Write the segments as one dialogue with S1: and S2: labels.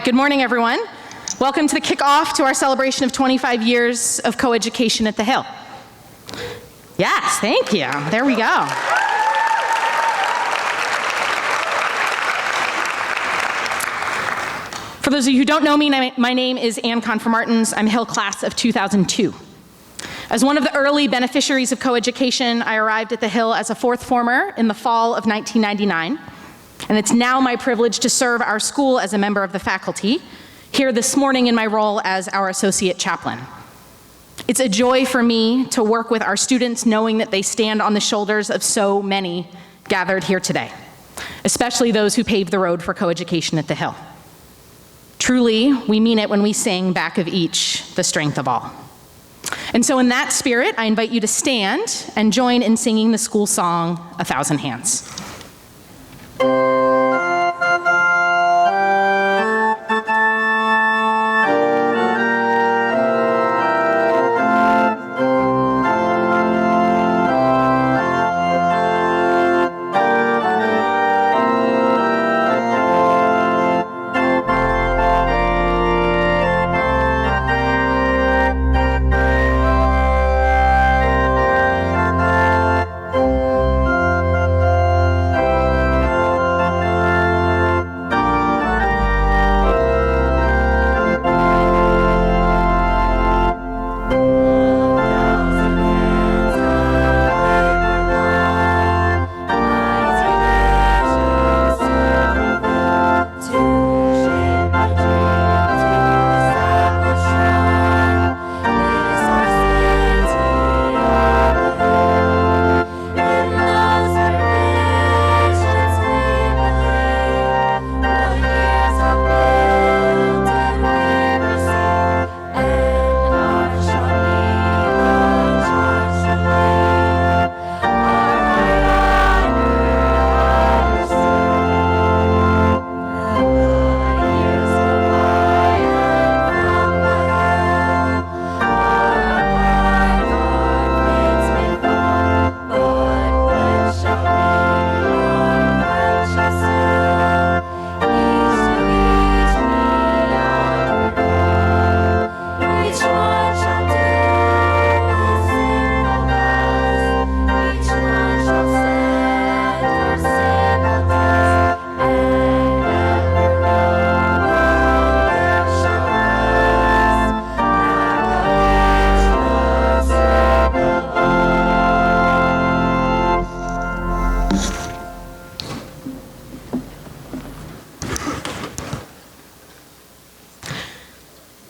S1: Good morning, everyone. Welcome to the kickoff to our celebration of 25 years of coeducation at the Hill. Yes, thank you. There we go. For those of you who don't know me, my name is Confer Martens. I'm Hill class of 2002. As one of the early beneficiaries of coeducation, I arrived at the Hill as a fourth former in the fall of 1999. And it's now my privilege to serve our school as a member of the faculty, here this morning in my role as our Associate Chaplain. It's a joy for me to work with our students knowing that they stand on the shoulders of so many gathered here today, especially those who paved the road for coeducation at the Hill. Truly, we mean it when we sing back of each, the strength of all. And so in that spirit, I invite you to stand and join in singing the school song, 1,000 Hands.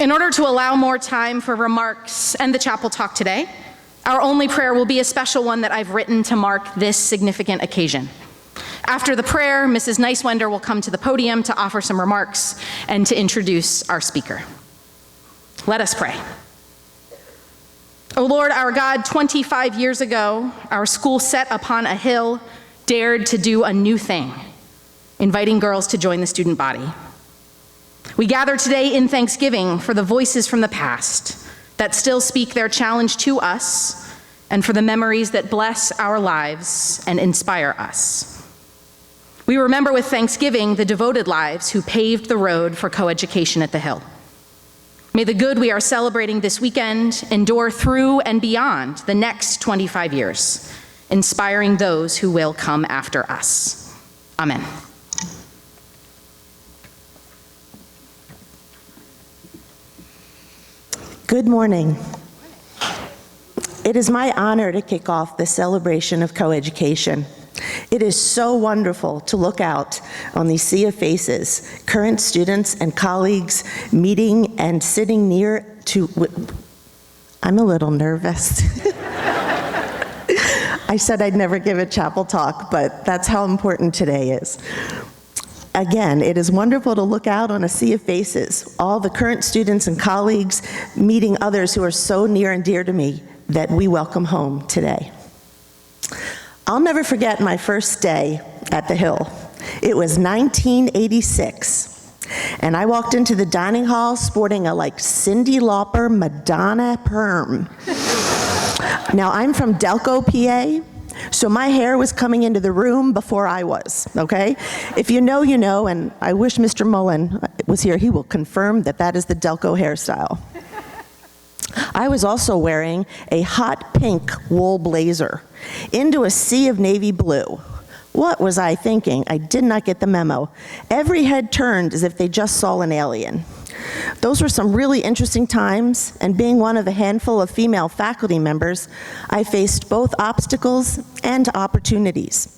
S1: In order to allow more time for remarks and the chapel talk today, our only prayer will be a special one that I've written to mark this significant occasion. After the prayer, Mrs. Neiswender will come to the podium to offer some remarks and to introduce our speaker. Let us pray. O Lord, our God, 25 years ago, our school set upon a hill dared to do a new thing, inviting girls to join the student body. We gather today in thanksgiving for the voices from the past that still speak their challenge to us and for the memories that bless our lives and inspire us. We remember with thanksgiving the devoted lives who paved the road for coeducation at the Hill. May the good we are celebrating this weekend endure through and beyond the next 25 years, inspiring those who will come after us. Amen.
S2: Good morning. It is my honor to kick off the celebration of coeducation. It is so wonderful to look out on these sea of faces, current students and colleagues meeting and sitting near to, I'm a little nervous. I said I'd never give a chapel talk, but that's how important today is. Again, it is wonderful to look out on a sea of faces, all the current students and colleagues meeting others who are so near and dear to me that we welcome home today. I'll never forget my first day at the Hill. It was 1986, and I walked into the dining hall sporting a Cyndi Lauper Madonna perm. Now, I'm from Delco, PA, So my hair was coming into the room before I was, okay? If you know, you know, and I wish Mr. Mullen was here. He will confirm that that is the Delco hairstyle. I was also wearing a hot pink wool blazer into a sea of navy blue. What was I thinking? I did not get the memo. Every head turned as if they just saw an alien. Those were some really interesting times, and being one of a handful of female faculty members, I faced both obstacles and opportunities.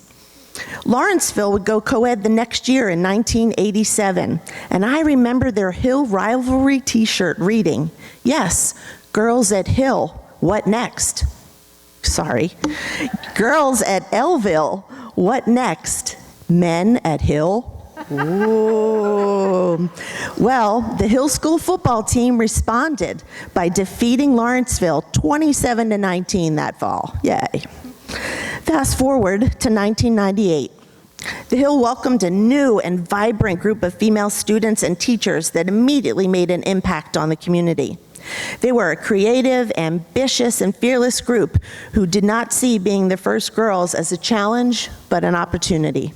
S2: Lawrenceville would go co-ed the next year in 1987, and I remember their Hill rivalry t-shirt reading, "Yes, girls at Hill, what next?" Sorry. Girls at Elville, what next? Men at Hill? Ooh. Well, the Hill School football team responded by defeating Lawrenceville 27-19 that fall. Yay. Fast forward to 1998. The Hill welcomed a new and vibrant group of female students and teachers that immediately made an impact on the community. They were a creative, ambitious, and fearless group who did not see being the first girls as a challenge, but an opportunity.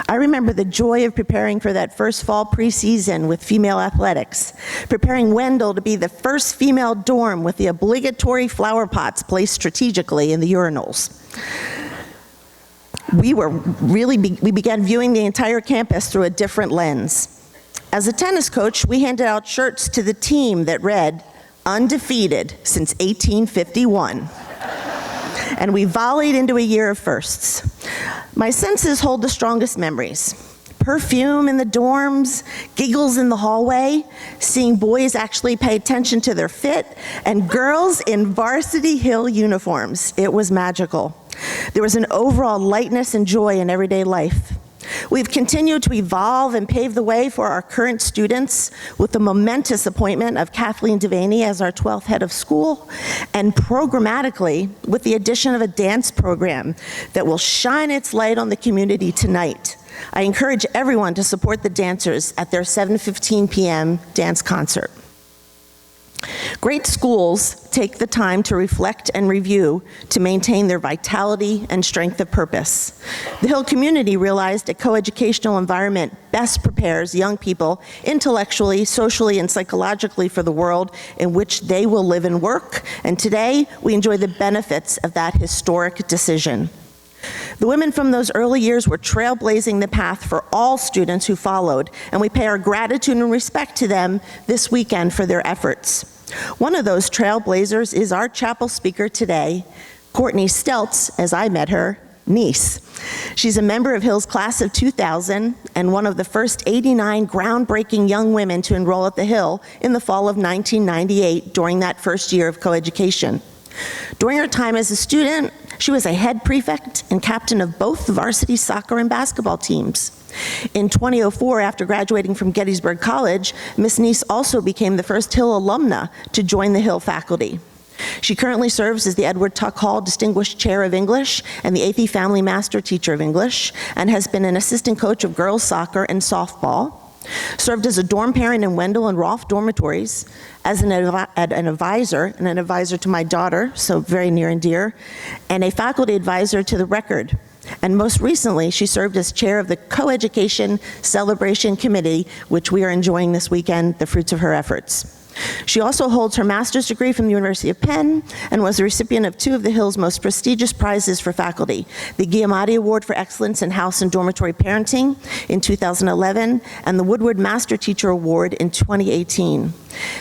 S2: I remember the joy of preparing for that first fall preseason with female athletics, preparing Wendell to be the first female dorm with the obligatory flower pots placed strategically in the urinals. We began viewing the entire campus through a different lens. As a tennis coach, we handed out shirts to the team that read, "Undefeated since 1851." And we volleyed into a year of firsts. My senses hold the strongest memories. Perfume in the dorms, giggles in the hallway, seeing boys actually pay attention to their fit, and girls in varsity Hill uniforms. It was magical. There was an overall lightness and joy in everyday life. We've continued to evolve and pave the way for our current students with the momentous appointment of Kathleen Devaney as our 12th head of school, and programmatically with the addition of a dance program that will shine its light on the community tonight. I encourage everyone to support the dancers at their 7:15 p.m. dance concert. Great schools take the time to reflect and review to maintain their vitality and strength of purpose. The Hill community realized a coeducational environment best prepares young people intellectually, socially, and psychologically for the world in which they will live and work, and today we enjoy the benefits of that historic decision. The women from those early years were trailblazing the path for all students who followed, and we pay our gratitude and respect to them this weekend for their efforts. One of those trailblazers is our chapel speaker today, Courtney Steltz, as I met her, Neese. She's a member of Hill's class of 2000 and one of the first 89 groundbreaking young women to enroll at the Hill in the fall of 1998 during that first year of coeducation. During her time as a student, she was a head prefect and captain of both the varsity soccer and basketball teams. In 2004, after graduating from Gettysburg College, Miss Neese also became the first Hill alumna to join the Hill faculty. She currently serves as the Edward Tuck Hall Distinguished Chair of English and the Athey Family Master Teacher of English, and has been an assistant coach of girls soccer and softball, served as a dorm parent in Wendell and Rolfe dormitories, as an advisor to my daughter, so very near and dear, and a faculty advisor to the Record. And most recently, she served as chair of the Coeducation Celebration Committee, which we are enjoying this weekend, the fruits of her efforts. She also holds her master's degree from the University of Penn and was the recipient of two of the Hill's most prestigious prizes for faculty, the Giamatti Award for Excellence in House and Dormitory Parenting in 2011 and the Woodward Master Teacher Award in 2018.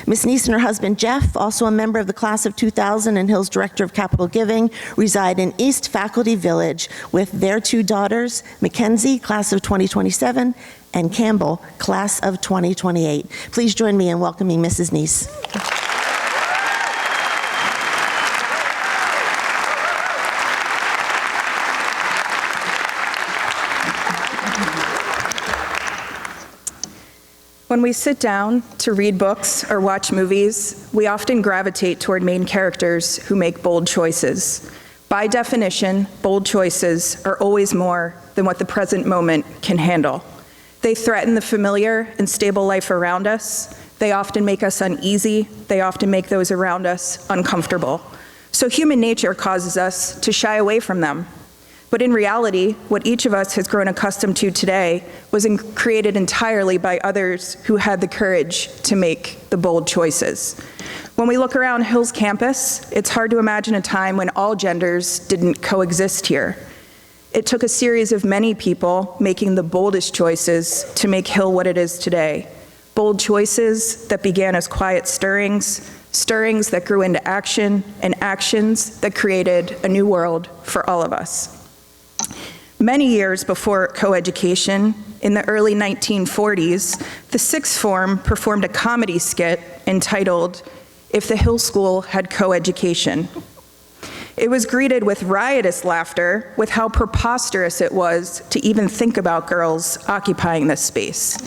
S2: Ms. Neese and her husband Jeff, also a member of the class of 2000 and Hill's Director of Capital Giving, reside in East Faculty Village with their two daughters, Mackenzie, class of 2027, and Campbell, class of 2028. Please join me in welcoming Mrs. Neese.
S3: When we sit down to read books or watch movies, we often gravitate toward main characters who make bold choices. By definition, bold choices are always more than what the present moment can handle. They threaten the familiar and stable life around us. They often make us uneasy. They often make those around us uncomfortable. So human nature causes us to shy away from them, But in reality, what each of us has grown accustomed to today was created entirely by others who had the courage to make the bold choices. When we look around Hill's campus, it's hard to imagine a time when all genders didn't coexist here. It took a series of many people making the boldest choices to make Hill what it is today. Bold choices that began as quiet stirrings, stirrings that grew into action, and actions that created a new world for all of us. Many years before coeducation, in the early 1940s, the sixth form performed a comedy skit entitled, "If the Hill School Had Coeducation." It was greeted with riotous laughter with how preposterous it was to even think about girls occupying this space.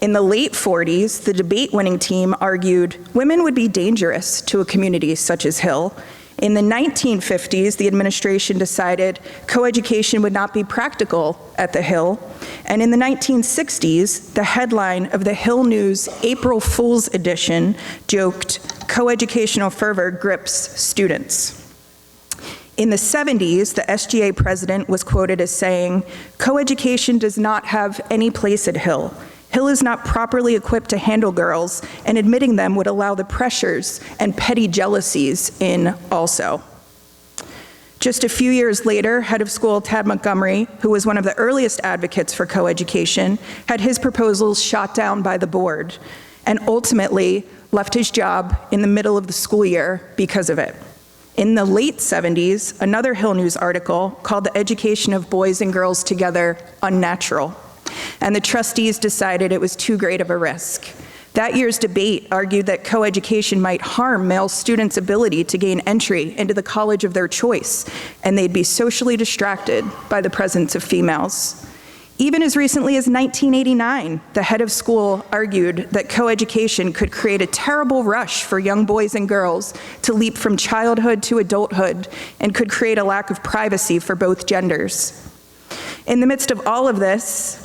S3: In the late 40s, the debate-winning team argued women would be dangerous to a community such as Hill. In the 1950s, the administration decided coeducation would not be practical at the Hill. And in the 1960s, the headline of the Hill News April Fool's edition joked, "Coeducational fervor grips students." In the 70s, the SGA president was quoted as saying, "Coeducation does not have any place at Hill. Hill is not properly equipped to handle girls, and admitting them would allow the pressures and petty jealousies in also." Just a few years later, head of school Tad Montgomery, who was one of the earliest advocates for coeducation, had his proposals shot down by the board and ultimately left his job in the middle of the school year because of it. In the late 70s, another Hill News article called the education of boys and girls together unnatural, and the trustees decided it was too great of a risk. That year's debate argued that coeducation might harm male students' ability to gain entry into the college of their choice, and they'd be socially distracted by the presence of females. Even as recently as 1989, the head of school argued that coeducation could create a terrible rush for young boys and girls to leap from childhood to adulthood and could create a lack of privacy for both genders. In the midst of all of this,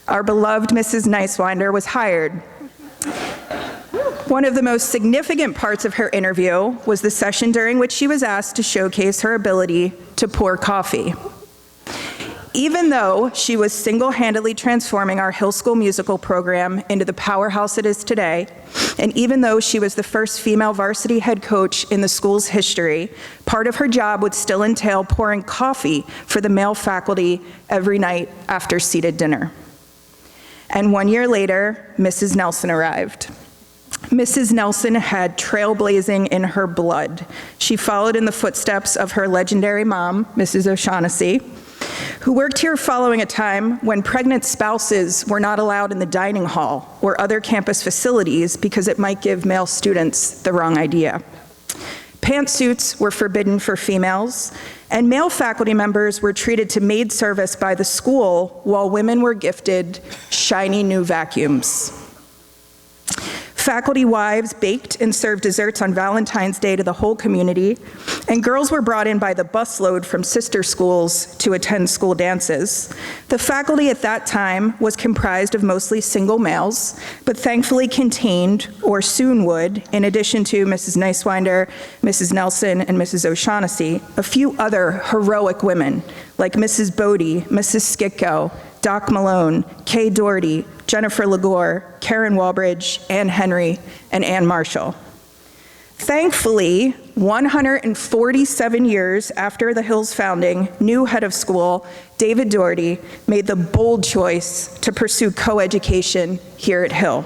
S3: our beloved Mrs. Neiswender was hired. One of the most significant parts of her interview was the session during which she was asked to showcase her ability to pour coffee. Even though she was single-handedly transforming our Hill School musical program into the powerhouse it is today, and even though she was the first female varsity head coach in the school's history, part of her job would still entail pouring coffee for the male faculty every night after seated dinner. And 1 year later, Mrs. Nelson arrived. Mrs. Nelson had trailblazing in her blood. She followed in the footsteps of her legendary mom, Mrs. O'Shaughnessy, who worked here following a time when pregnant spouses were not allowed in the dining hall or other campus facilities because it might give male students the wrong idea. Pantsuits were forbidden for females, and male faculty members were treated to maid service by the school while women were gifted shiny new vacuums. Faculty wives baked and served desserts on Valentine's Day to the whole community, and girls were brought in by the busload from sister schools to attend school dances. The faculty at that time was comprised of mostly single males, but thankfully contained, or soon would, in addition to Mrs. Neiswender, Mrs. Nelson, and Mrs. O'Shaughnessy, a few other heroic women, like Mrs. Bodie, Mrs. Skitko, Doc Malone, Kay Doherty, Jennifer Legore, Karen Walbridge, Ann Henry, and Ann Marshall. Thankfully, 147 years after the Hill's founding, new head of school, David Doherty, made the bold choice to pursue coeducation here at Hill.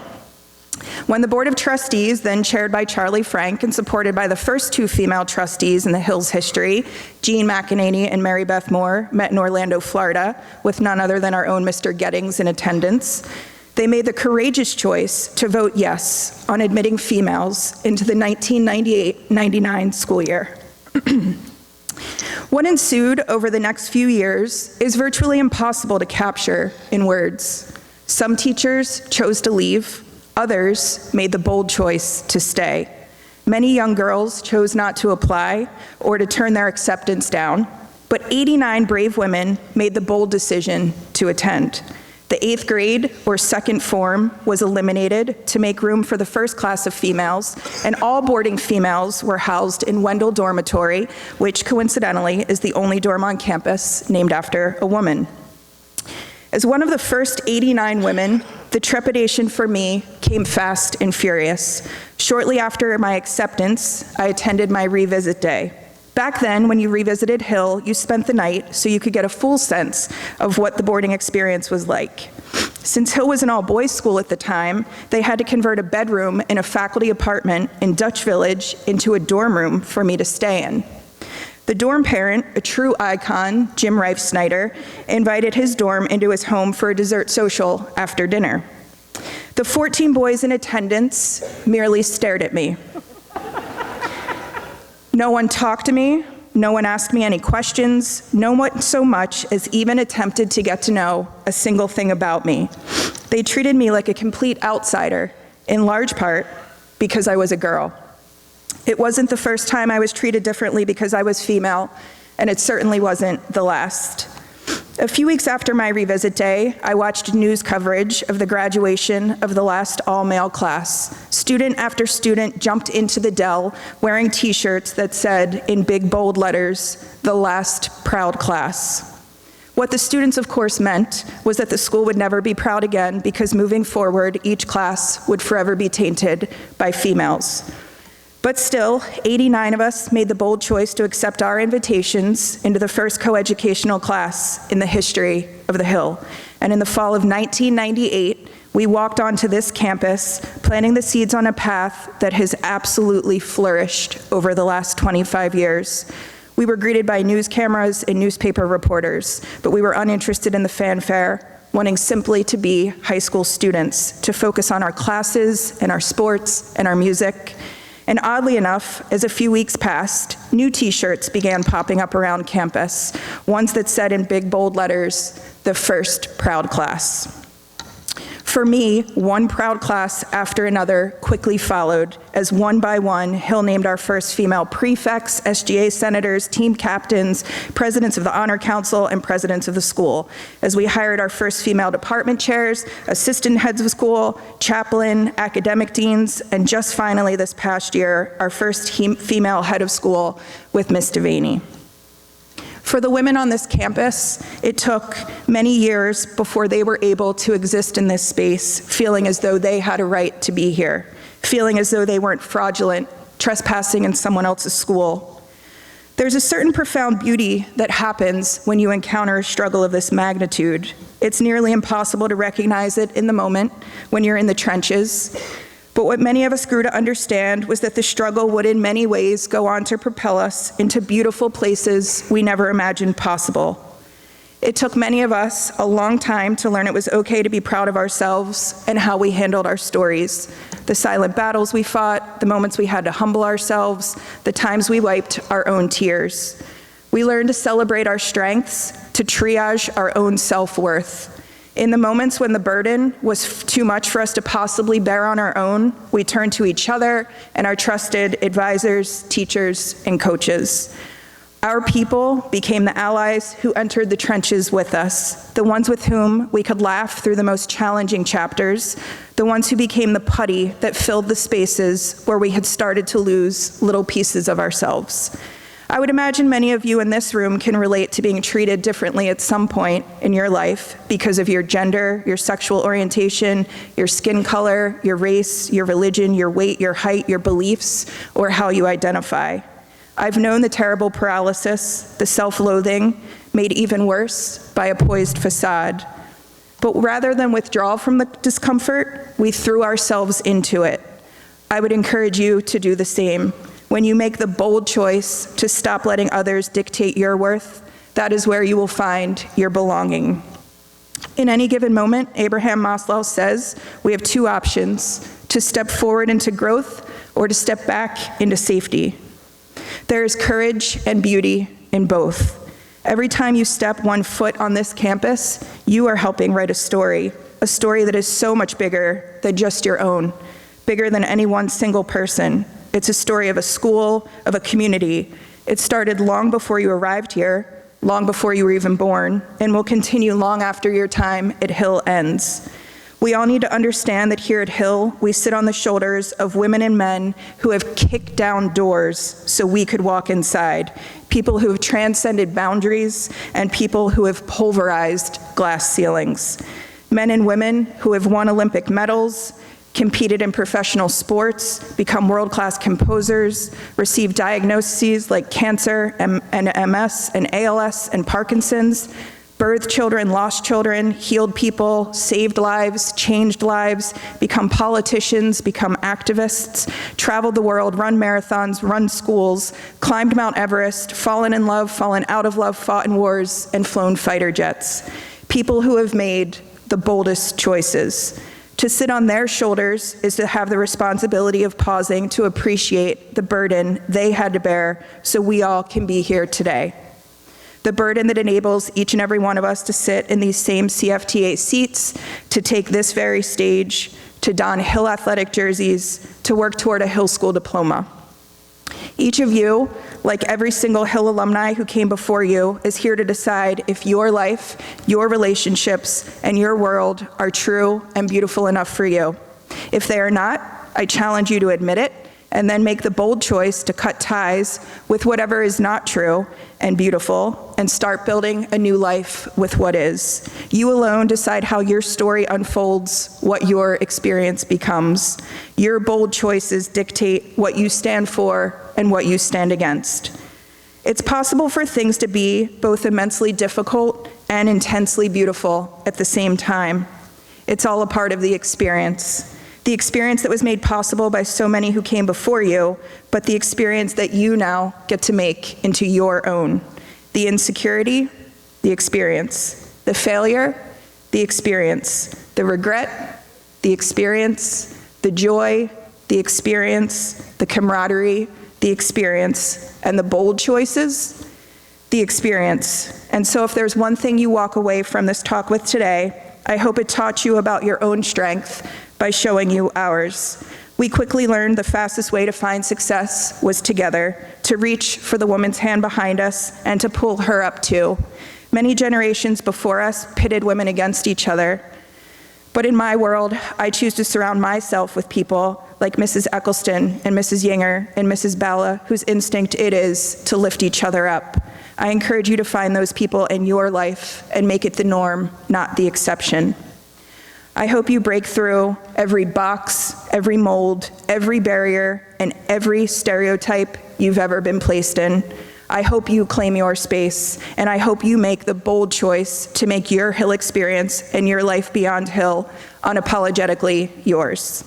S3: When the Board of Trustees, then chaired by Charlie Frank and supported by the first two female trustees in the Hill's history, Jean McEnany and Mary Beth Moore, met in Orlando, Florida, with none other than our own Mr. Gettings in attendance, they made the courageous choice to vote yes on admitting females into the 1998-99 school year. What ensued over the next few years is virtually impossible to capture in words. Some teachers chose to leave. Others made the bold choice to stay. Many young girls chose not to apply or to turn their acceptance down, but 89 brave women made the bold decision to attend. The 8th grade, or second form, was eliminated to make room for the first class of females, and all boarding females were housed in Wendell Dormitory, which coincidentally is the only dorm on campus named after a woman. As one of the first 89 women, the trepidation for me came fast and furious. Shortly after my acceptance, I attended my revisit day. Back then, when you revisited Hill, you spent the night so you could get a full sense of what the boarding experience was like. Since Hill was an all-boys school at the time, they had to convert a bedroom in a faculty apartment in Dutch Village into a dorm room for me to stay in. The dorm parent, a true icon, Jim Reif Snyder, invited his dorm into his home for a dessert social after dinner. The 14 boys in attendance merely stared at me. No one talked to me, no one asked me any questions, no one so much as even attempted to get to know a single thing about me. They treated me like a complete outsider, in large part because I was a girl. It wasn't the first time I was treated differently because I was female, and it certainly wasn't the last. A few weeks after my revisit day, I watched news coverage of the graduation of the last all-male class. Student after student jumped into the Dell wearing t-shirts that said, in big bold letters, "The last proud class." What the students, of course, meant was that the school would never be proud again because moving forward, each class would forever be tainted by females. But still, 89 of us made the bold choice to accept our invitations into the first coeducational class in the history of the Hill. And in the fall of 1998, we walked onto this campus, planting the seeds on a path that has absolutely flourished over the last 25 years. We were greeted by news cameras and newspaper reporters, but we were uninterested in the fanfare, wanting simply to be high school students, to focus on our classes and our sports and our music. And oddly enough, as a few weeks passed, new t-shirts began popping up around campus, ones that said in big bold letters, "The first proud class." For me, one proud class after another quickly followed, as one by one, Hill named our first female prefects, SGA senators, team captains, presidents of the Honor Council, and presidents of the school, as we hired our first female department chairs, assistant heads of school, chaplain, academic deans, and just finally this past year, our first female head of school with Miss Devaney. For the women on this campus, it took many years before they were able to exist in this space, feeling as though they had a right to be here, feeling as though they weren't fraudulent, trespassing in someone else's school. There's a certain profound beauty that happens when you encounter a struggle of this magnitude. It's nearly impossible to recognize it in the moment when you're in the trenches. But what many of us grew to understand was that the struggle would in many ways go on to propel us into beautiful places we never imagined possible. It took many of us a long time to learn it was okay to be proud of ourselves and how we handled our stories. The silent battles we fought, the moments we had to humble ourselves, the times we wiped our own tears. We learned to celebrate our strengths, to triage our own self-worth. In the moments when the burden was too much for us to possibly bear on our own, we turned to each other and our trusted advisors, teachers, and coaches. Our people became the allies who entered the trenches with us, the ones with whom we could laugh through the most challenging chapters, the ones who became the putty that filled the spaces where we had started to lose little pieces of ourselves. I would imagine many of you in this room can relate to being treated differently at some point in your life because of your gender, your sexual orientation, your skin color, your race, your religion, your weight, your height, your beliefs, or how you identify. I've known the terrible paralysis, the self-loathing, made even worse by a poised facade. But rather than withdraw from the discomfort, we threw ourselves into it. I would encourage you to do the same. When you make the bold choice to stop letting others dictate your worth, that is where you will find your belonging. In any given moment, Abraham Maslow says, we have two options: to step forward into growth or to step back into safety. There is courage and beauty in both. Every time you step one foot on this campus, you are helping write a story that is so much bigger than just your own, bigger than any one single person. It's a story of a school, of a community. It started long before you arrived here, long before you were even born, and will continue long after your time at Hill ends. We all need to understand that here at Hill, we sit on the shoulders of women and men who have kicked down doors so we could walk inside, people who have transcended boundaries, and people who have pulverized glass ceilings. Men and women who have won Olympic medals, competed in professional sports, become world-class composers, received diagnoses like cancer and MS and ALS and Parkinson's, birthed children, lost children, healed people, saved lives, changed lives, become politicians, become activists, traveled the world, run marathons, run schools, climbed Mount Everest, fallen in love, fallen out of love, fought in wars, and flown fighter jets. People who have made the boldest choices. To sit on their shoulders is to have the responsibility of pausing to appreciate the burden they had to bear so we all can be here today. The burden that enables each and every one of us to sit in these same CFTA seats, to take this very stage, to don Hill athletic jerseys, to work toward a Hill School diploma. Each of you, like every single Hill alumni who came before you, is here to decide if your life, your relationships, and your world are true and beautiful enough for you. If they are not, I challenge you to admit it, and then make the bold choice to cut ties with whatever is not true and beautiful, and start building a new life with what is. You alone decide how your story unfolds, what your experience becomes. Your bold choices dictate what you stand for and what you stand against. It's possible for things to be both immensely difficult and intensely beautiful at the same time. It's all a part of the experience that was made possible by so many who came before you, but the experience that you now get to make into your own. The insecurity, the experience. The failure, the experience. The regret, the experience. The joy, the experience. The camaraderie, the experience. And the bold choices, the experience. And so if there's one thing you walk away from this talk with today, I hope it taught you about your own strength by showing you ours. We quickly learned the fastest way to find success was together, to reach for the woman's hand behind us and to pull her up too. Many generations before us pitted women against each other. But in my world, I choose to surround myself with people like Mrs. Eccleston and Mrs. Yinger and Mrs. Balla, whose instinct it is to lift each other up. I encourage you to find those people in your life and make it the norm, not the exception. I hope you break through every box, every mold, every barrier, and every stereotype you've ever been placed in. I hope you claim your space, and I hope you make the bold choice to make your Hill experience and your life beyond Hill unapologetically yours.